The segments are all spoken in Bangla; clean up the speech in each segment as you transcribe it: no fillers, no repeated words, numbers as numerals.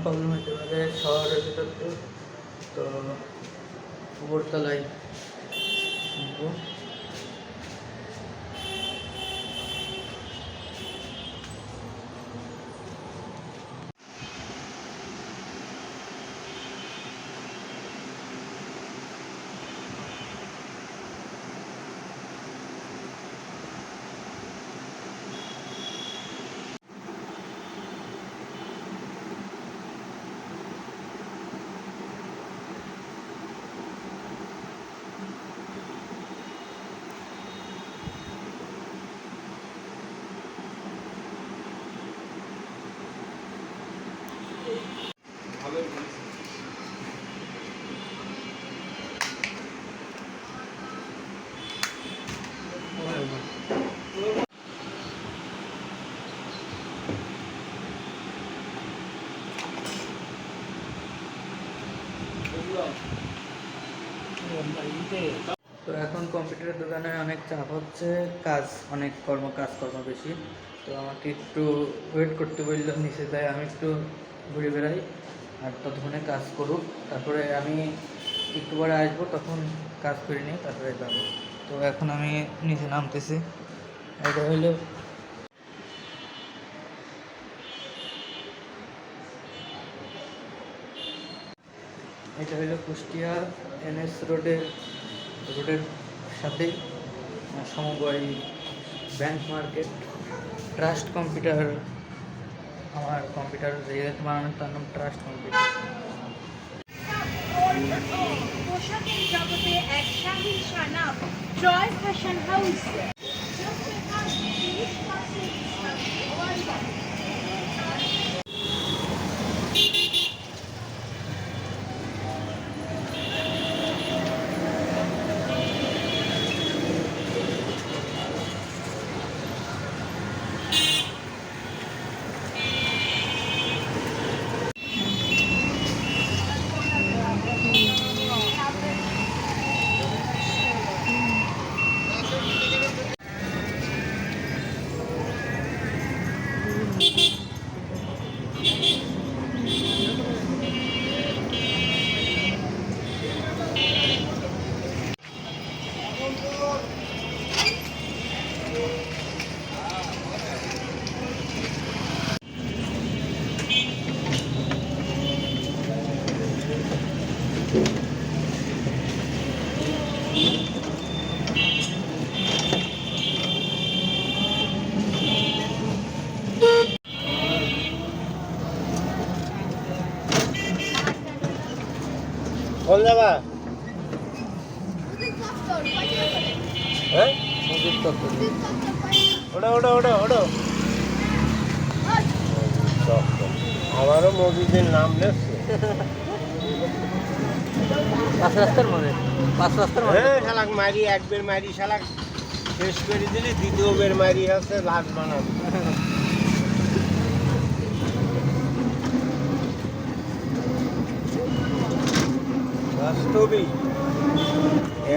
প্রবলেম হতে পারে শহরের ভিতর তো উপরতলায় তো এখন কম্পিউটারের দোকানে অনেক চাপ হচ্ছে, অনেক কাজকর্ম বেশি। তো আমাকে একটু ওয়েট করতে বললো, নিচে যাই আমি একটু ঘুরে বেড়াই আর ততক্ষণে কাজ করুক, তারপরে আমি একটু পরে আসবো, তখন কাজ করে নিই, তারপরে যাবো। তো এখন আমি নিচে নামতেছি। এটা হলো কুষ্টিয়া NS রোডের সাথে সমবায় ব্যাংক মার্কেট, ট্রাস্ট কম্পিউটার। আমার কম্পিউটার যেহেতু বানানোর তার নাম ট্রাস্ট কম্পিউটার। পোশাকের জগতে এক শাহী শানাব, জয় ফ্যাশন হাউস। কোন যাবা? হ্যাঁ, আমারও মসজিদের নাম লেখছে। হ্যাঁ, শালাক মারি একবার মারি, শালাক শেষ করে দিলি, দ্বিতীয় বের মারি হচ্ছে লাশ বানাবি। বাস্তবিক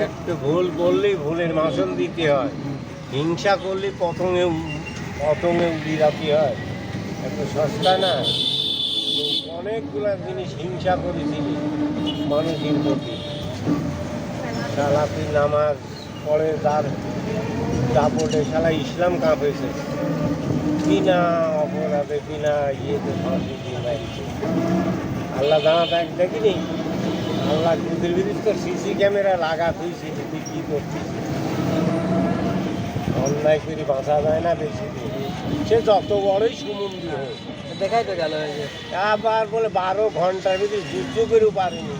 একটু ভুল করলেই ভুলের মাসুল দিতে হয়, হিংসা করলে পতঙ্গে উড়িরাতে হয়। এত সস্তা না, অনেকগুলো জিনিস হিংসা করেছিলি মানুষের প্রতি। সালাফি নামাজ পড়ে তার দাপটে শালা ইসলাম কাঁপেছে, বিনা অপরাধে বিনা ইয়েতে ফাঁসি দিয়ে মারিছে। আল্লাহ দাঁড়া দেখ দেখিনি, আল্লাহ কুদির বিদির তো সিসি ক্যামেরা লাগা তুইছি, তুই কী করছিস? অন্যায় করে বাঁচা যায় না বেশি দিন, সে যত বড়ই সুমন্দি হোক। দেখাই তো গেল আবার বলে 12 ঘন্টার ভিতরে যুদ্ধ করেও পারেনি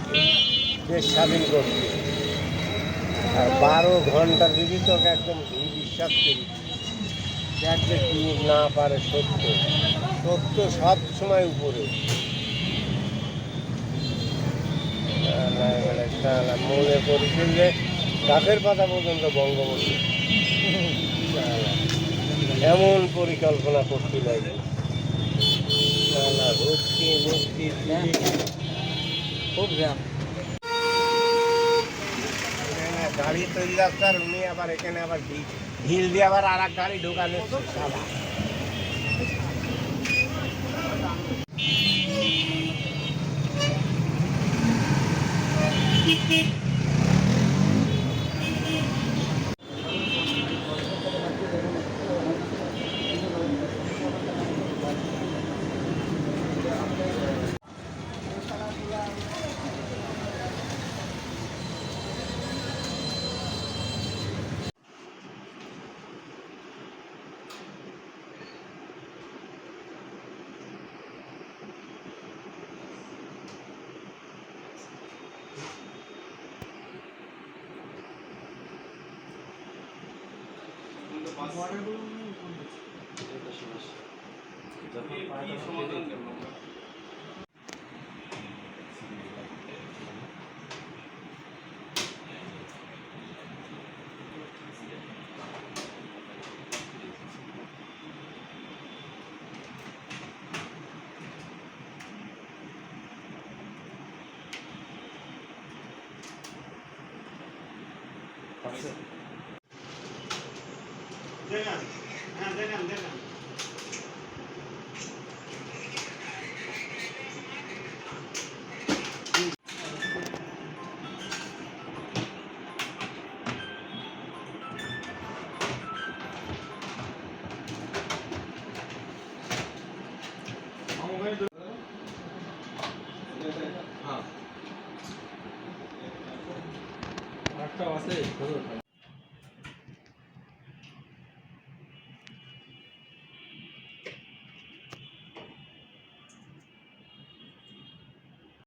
দেশ স্বাধীন করতে, আর 12 ঘন্টার ভিতরে তোকে একদম বিশ্বাস করি দেখবে কি না পারে। সত্য সব সময় উপরে। মনে করেছেন যে গাছের পাতা পর্যন্ত বঙ্গবন্ধু এমন পরিকল্পনা করতে লাগে। খুব জ্যাম, গাড়ি তৈরি রাস্তার উনি আবার এখানে আবার ঢিল দিয়ে আবার আর এক গাড়ি ঢোকানো সাদা। আটটা আছে